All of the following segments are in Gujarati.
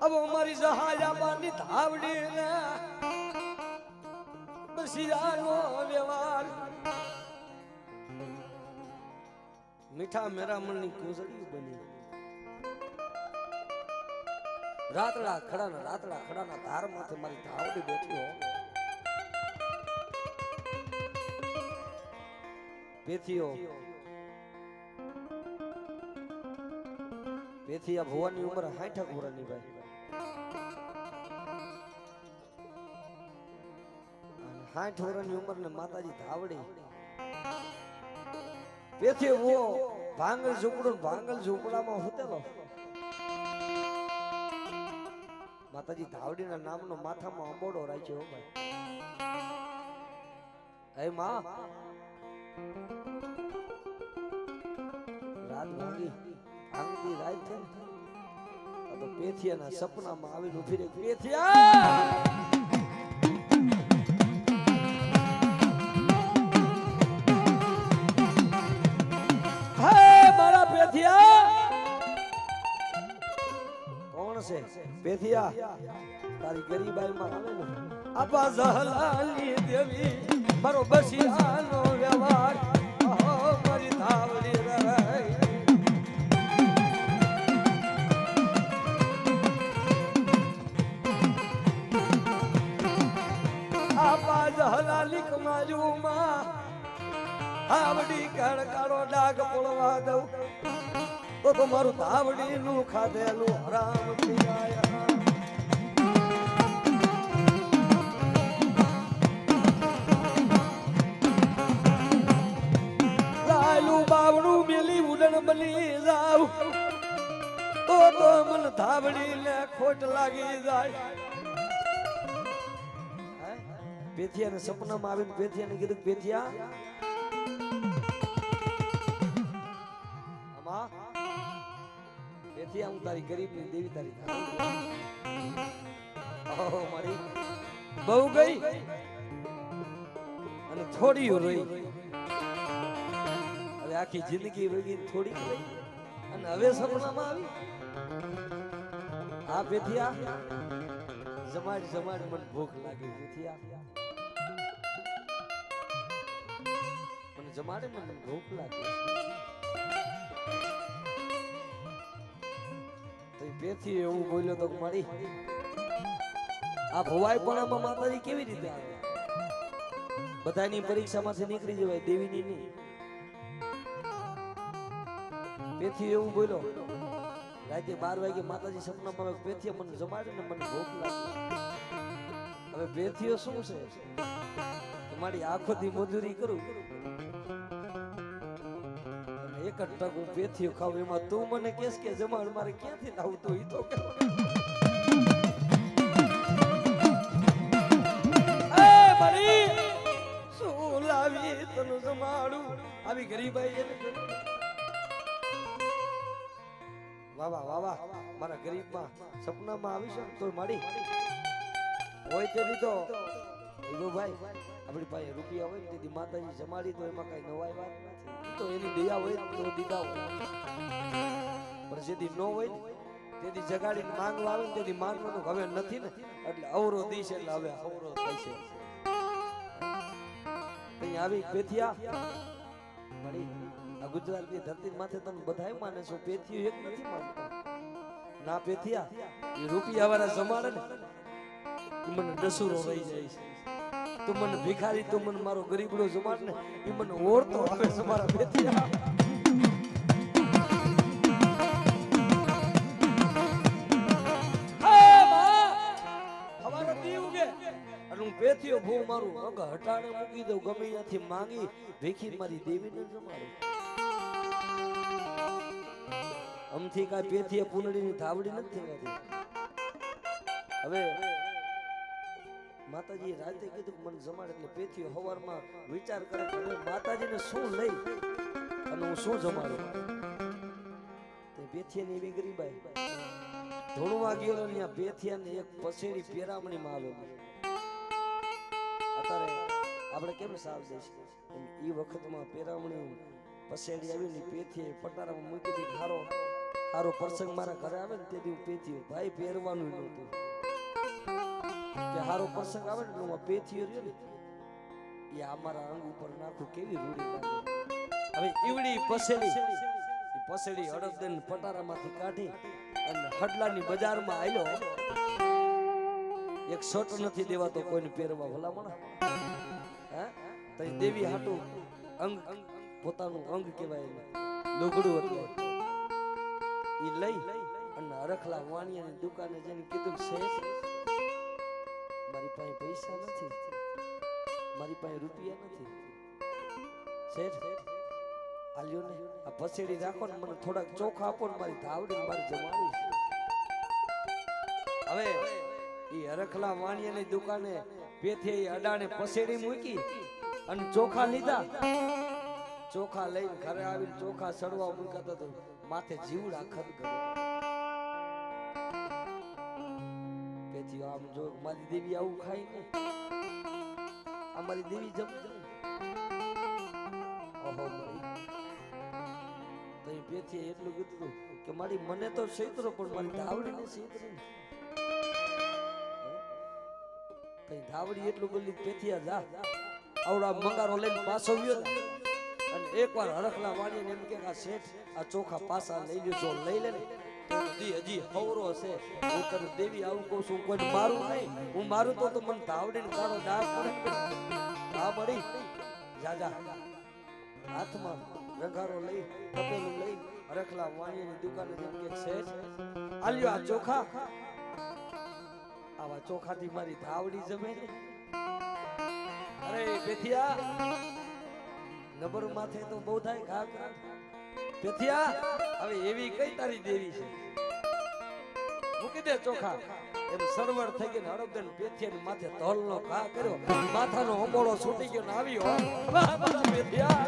अब हमारी जहाजा बानी धावड़ी ने बसियानो व्यवहार मीठा मेरा मन नी कुसड़ी बनी रातड़ा खड़ा ना तार माथे मारी धावड़ी बैठी हो पेथिया भुवानी उम्र 60 वर्षनी भाई 60 वर्षनी उम्र ने माताजी धावड़ी पेथी वो भांगल झूपड़ा में होतेलो माताजी धावड़ी ना नाम नो माथा में अंबोड़ो राख्यो भाई ए मां रात भांगी भांगती रात थे तो पेथिया ना सपना में आवीने उभी रे पेथिया से पेथिया तारी गरीबाई में आवे ने आपा जहलाली देवी मारो बसियानो व्यवहार ओ मारी धावड़ी रे आपा जहलाली कमाजू मां आवड़ी कड़कारो डाग पोळवा दઉ तो तुम्हारू धावड़ी नु खाधेलू हराम पियाया लालू बावड़ू मिली उड़न बनी जाऊ तो मन धावड़ी ने खोट लागी जाए पेथिया ने सपना में आवीने पेथिया ने कीधुं पेथिया अम्मा पेथिया हूँ तारी गरीब ने देवी तारी ओ मारी बहु गई અને થોડી રોઈ હવે આખી જિંદગી રોઈ થોડી રોઈ અને હવે સપનામાં આવી આ પેથિયા જમાડ મને ભૂખ લાગી પેથિયા મને જમાડે મને ભૂખ લાગી पेथी એવું બોલ્યો તો મારી આ ભવાઈપણામાં માતાજી કેવી રીતે આવે બધાની પરીક્ષામાંથી નીકળી જવાય દેવીની નહીં પેથી એવું બોલ્યો રાતે 12 વાગે માતાજી સપનામાં આવે પેથીએ મને જમાડીને મને ભૂખ લાગી હવે પેથીઓ શું છે તમારી આખો દી મજૂરી કરું एक टक पेथियो खाव एमा तू मने केस के जमाड़ मारे क्यांथी लाव तो ई तो ए बड़ी सु लावी तनु जमाड़ू आवी गरीबाई એને वाह मारा गरीब માં सपना માં આવી છે તો માડી હોય તેદી તો ઈલો ભાઈ આપણી પાસે રૂપિયા હોય તેદી માતાજી જમાડી તો એમાં કઈ નવાઈ વાત નથી तो एनी दया होय तो दीदा होय पर जेदी नो होय तेदी जगाड़ी मांगवा आवे तेदी मांगવાનો હવે નથી ને એટલે અવરો દીશ એટલે હવે અવરો થાય છે તઈ આવી પેથિયા મળી આ ગુજરાતની ધરતી માથે તમે બધાય માને છો પેથિયો એક નથી માનતો ના પેથિયા એ રૂપિયા વાળા જમાડે ને મને દસુરો રહી જાય છે तू मन भिखारी तू मन मारो गरीबड़ो जमाड़ ने ई मन और तो आवे तुम्हारा पेथिया ए मां हमारो दी उगे अनु पेथियो भू मारू अंग हटाने मूकी दो गमे याथी मांगी भीखी मारी देवी ने जमाड़ो हमथी का पेथिया पुनड़ी ની ધાવડી નથી થવાતી હવે माताजी राते कीधुं मन जमाड़ એટલે પેથિયો હવારમાં વિચાર કરે કે હવે માતાજીને શું લઈ અને હું શું જમાડું તે પેથિયાની એવી ગરીબાઈ ધોણવા ગયો ને આ પેથિયાને એક પસેડી પેરામણીમાં આવેલી અત્યારે આપણે કેમ સાવ દઈશ એ વખતમાં પેરામણી પસેડી આવીને પેથિયે પટારામાં મૂકી દી ખારો હારો પ્રસંગ મારા ઘરે આવે ને તેથી હું પેથીઓ ભાઈ પહેરવાનું નહોતું કે હારો પ્રસંગ આવે ને એટલે હું પેથીઓ રહ્યો ને એ અમારા અંગ ઉપર નાખું કેવી રૂડી લાગે હવે ઈવડી પસેડી હળદન પટારામાંથી કાઢી અને હડલાની બજારમાં આવ્યો એક શર્ટ નથી દેવાતો કોઈને પહેરવા ભલામણ હે તઈ દેવી હાટું અંગ પોતાનું અંગ કહેવાય લુગડું એટલે ઈ લઈ અને હરખલા વાણિયાની દુકાને જઈને કીધું છે મારી પાસે પૈસા નથી મારી પાસે રૂપિયા નથી શેઠ આલ્યો ને આ પસેડી રાખો ને મને થોડાક ચોખા આપો ને મારી ધાવડી મારી જમાડી હવે ઈ હરખલા વાણિયાની દુકાને પેથે અડાણે પસેડી મૂકી અને ચોખા લીધા ચોખા લઈને ઘરે આવીને ચોખા સડવા મૂકાતો તો માથે જીવડા ખત કર્યો પેથી આમ જો મારી દેવી આવું ખાઈ ને અમારી દેવી જમજે ઓહો મારી તઈ પેથી એટલું કીધું કે મારી મને તો સૈત્રો પણ મારી ધાવડીને સૈત્રી તઈ ધાવડી એટલું બોલી પેથિયા જા આવડા મંગારો લઈને પાછો ગયો અને એકવાર હરખલા વાણીને એમ કે આ શેઠ આ ચોખા પાસા લઈ લેજો લઈ લે ને હજી હવરો છે હું તને દેવી આવું કહું છું કોઈ મારું નહીં હું મારું તો મને ધાવડીને તારો ડાક પડે આ મળી જાજા હાથમાં રંગારો લઈ તપેલું લઈ હરખલા વાણીની દુકાને જેમ કે શેઠ આલ્યો આ ચોખા આવા ચોખાથી મારી ધાવડી જમે ને અરે પેથિયા નબર માથે તો બહુ થાય ઘા કરા પેથિયા હવે એવી કઈ તારી દેવી છે મૂકી દે ચોખા એમ સરવર થઈ ગયો હરબદન પેથિયાની માથે તલનો ઘા કર્યો માથાનો હંબોળો છૂટી ગયો ને આવ્યો પેથિયા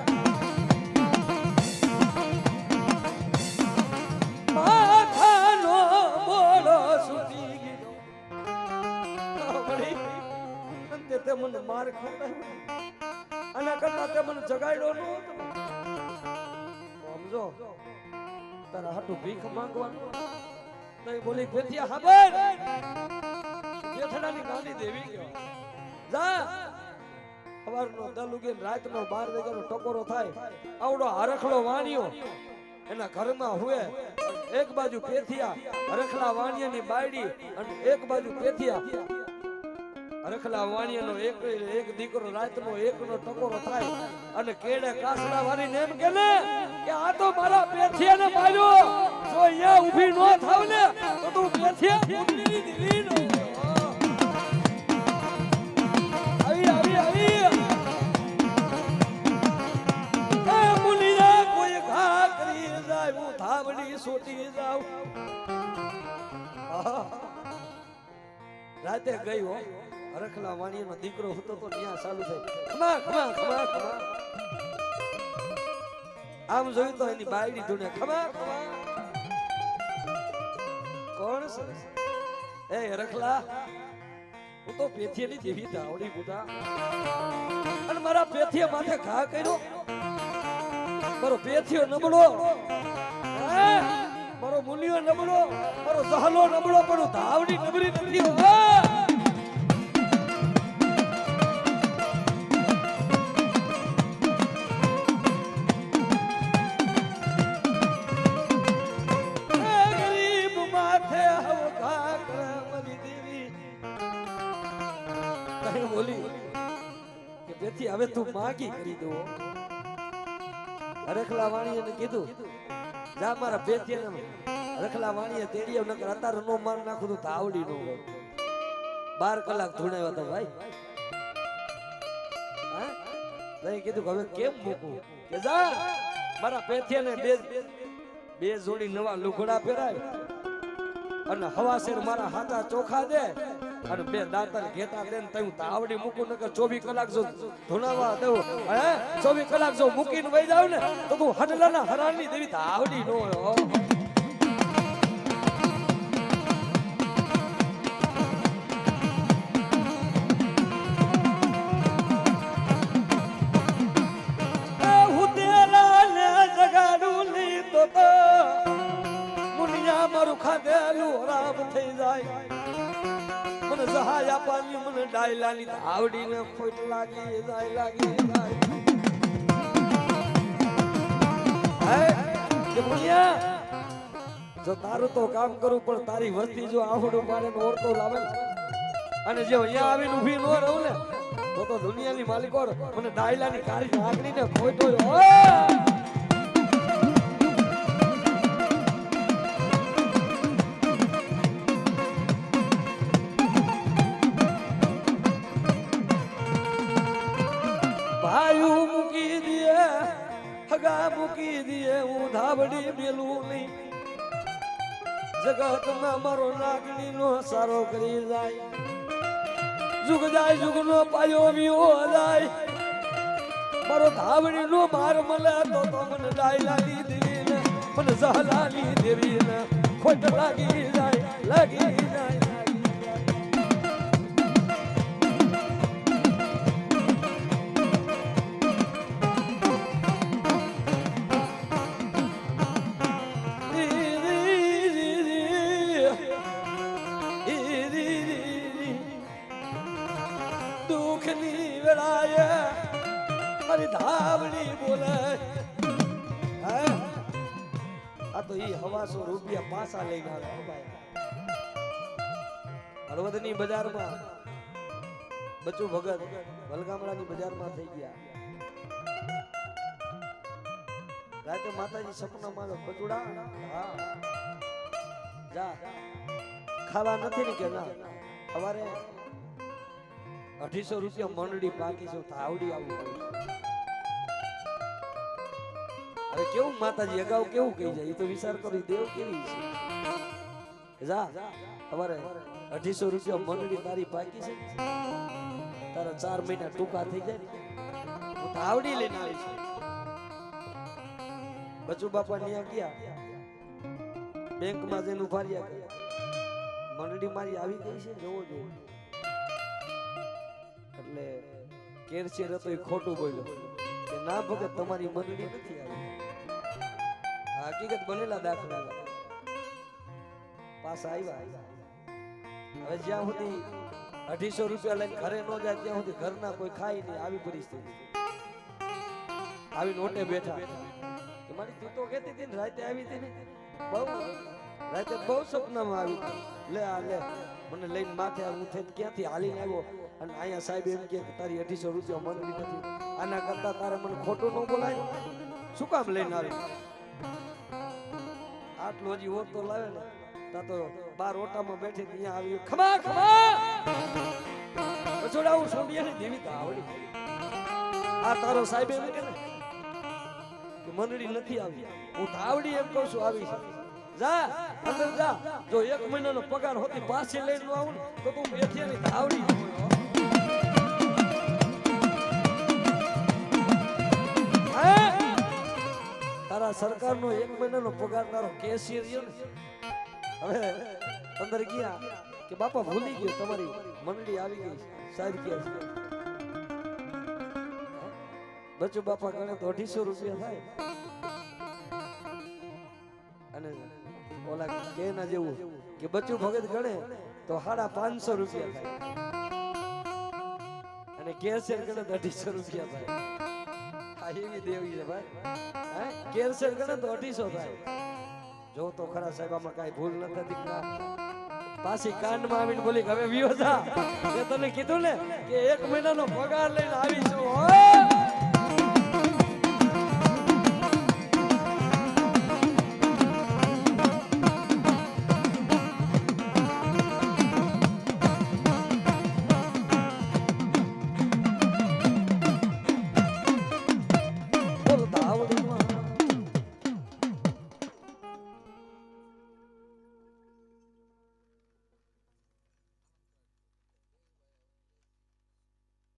માથાનો હંબોળો છૂટી ગયો અંતે તે મને માર ખવડાવ્યો આના કરતા તે મને જગાડ્યો ન હતો સમજો તારા હાટું ભીખ માંગવાનું નહીં બોલી પેથિયા હાબર જેઠડાની ગાંડી દેવી ગયો જા સવારનો દલ ઉગે રાતનો 12 વાગ્યાનો ટકોરો થાય આવડો હરખલો વાણિયો એના ઘરમાં હુએ એક બાજુ પેથિયા હરખલા વાણિયાની બાયડી અને એક બાજુ પેથિયા હરખલા વાણિયાનો એક દીકરો રાતનો એકનો ટકોરો થાય અને કેડે કાસડા વાળીને એમ કે ને કે આ તો મારા પેથિયાને માર્યો જો અહીંયા ઊભી ન થાવ ને તો તું પેથિયા ફૂટની દીવી નો આવી એ મુનિયા કોઈ ઘા કરી જાય હું ધાવડી સોટી જાવ રાતે ગઈ હો હરખલા વાણીનો દીકરો હતો તો ત્યાં ચાલુ થઈ ખમા આમ જોયું તો એની બાયડી ધૂણે ખમા કોણ છે એ હરખલા હું તો પેથિયાની દેવી ધાવડી બુટા અને મારા પેથિયા માથે ઘા કર્યો મારો પેથિયો નબળો મારો મુનિયો નબળો મારો સહલો નબળો પણ ધાવડી નબળી નથી હવે તું માગી કરી દો હરખલા વાણીએ કીધું જા મારા પેથિયાને હરખલા વાણીએ તેડીયો નકર અત્યારે નો માર નાખું તો ધાવડી નો હોય 12 કલાક ધૂણાવ્યા તો ભાઈ હા લઈ કીધું હવે કેમ મૂકું કે જા મારા પેથિયાને બે જોડી નવા લુગડા પહેરાય અને હવાસેર મારા હાથા ચોખા દે અને બે દાંતર ઘેટા દે ને તઈ તાવડી મૂકું નકર 24 કલાક જો ધુણાવા દઉં હે 24 કલાક જો મૂકીને વઈ જાવ ને તો તું હડલાના હરાની દેવી તાવડી નો હોય મને સહાય આપવાની મને ડાયલાની આવડીને ખોટ લાગી જાય કે મુનિયા જો તારું તો કામ કરું પણ તારી વસ્તી જો આવડું પાડે ને ઓરતો લાવે અને જે અહીંયા આવીને ઊભી ન રહું ને તો દુનિયાની માલિકો મને ડાયલાની કાળી નાગણીને ખોટો ભાઈ મૂકી દે હગા મૂકી દે હું ધાબડી મેલું નહીં જગતમાં મારો નાગણી નો સારો કરી જાય જુગ જાય જુગ નો પાયો વિયો જાય મારો ધાવણી નો માર મળે તો મને ડાયલાની દેવી ને મને જહલાની દેવી ને ખોટ લાગી જાય દુઃખની વેળાએ મારી ધાવણી બોલે આ તો ઈ હવાસો રૂપિયા પાસા લઈને આવે હળવદની બજારમાં બચુ ભગત વલગામડાની બજારમાં થઈ ગયા રાતે માતાજી સપનામાં બચુડા હા જા ખાવા નથી ને કે ના સવારે 250 રૂપિયા મંડળી બાકી છે આવડી આવું હવે કેવું માતાજી અગાઉ કેવું કહી જાય એ તો વિચાર કરી દેવ કેવી છે જા સવારે 250 રૂપિયા મંડળી તારી બાકી છે તારા 4 મહિના ટૂંકા થઈ જાય હું તો આવડી લઈને આવી છું બચુ બાપા ન્યા ગયા બેંકમાં જઈને ઉભા રહ્યા મંડળી મારી આવી ગઈ છે જોવો જોવો એટલે કેરશેર હતો એ ખોટું બોલ્યો કે ના ભગત તમારી મંડળી નથી આવી હકીકત બનેલા દાખલા પાછા આવ્યા હવે જ્યાં સુધી 250 રૂપિયા લઈને ઘરે ન જાય ત્યાં સુધી ઘરના કોઈ ખાય નહીં આવી પરિસ્થિતિ આવી નોટે બેઠા કે મારી તું તો કહેતી હતી ને રાતે આવી હતી ને બહુ રાતે બહુ સપનામાં આવી લે આ લે મને લઈને માથે હું ક્યાંથી હાલીને આવ્યો અને અહીંયા સાહેબ એમ કે તારી 250 રૂપિયા મંડળી નથી આના કરતા તારે મને ખોટું ન બોલાય શું કામ લઈને આવી આટલું હજી ઓર તો લાવે ને તા તો બાર ઓટામાં બેઠી અહીંયા આવી ખમા ખમા બચોડાવું સોડિયાની દેવી તો આવડી આ તારો સાહેબ એમ કે ને કે મંડળી નથી આવી હું તો આવડી એમ કહું છું આવી છે જા અંદર જા જો 1 મહિનાનો પગાર હોતી પાછી લઈને આવું ને તો તું બેઠીની ધાવડી તારા સરકારનો 1 મહિનાનો પગાર તારો કેશિયર રહ્યો ને હવે અંદર ગયા કે બાપા ભૂલી ગયો તમારી મંડળી આવી ગઈ સાહેબ કે બચુ બાપા ગણે તો 250 રૂપિયા થાય અને ઓલા કે ના જેવું કે બચુ ભગત ગણે તો 550 રૂપિયા થાય અને કેશિયર ગણે તો 250 રૂપિયા થાય આ એવી દેવી છે ભાઈ હે કેશિયર ગણે તો 250 થાય જો તો ખરા સાહેબ આમાં કાઈ ભૂલ નથી દીકરા પાછી કાંડમાં આવીને બોલી હવે વિયો જા મેં તને કીધું ને કે 1 મહિનાનો પગાર લઈને આવી છું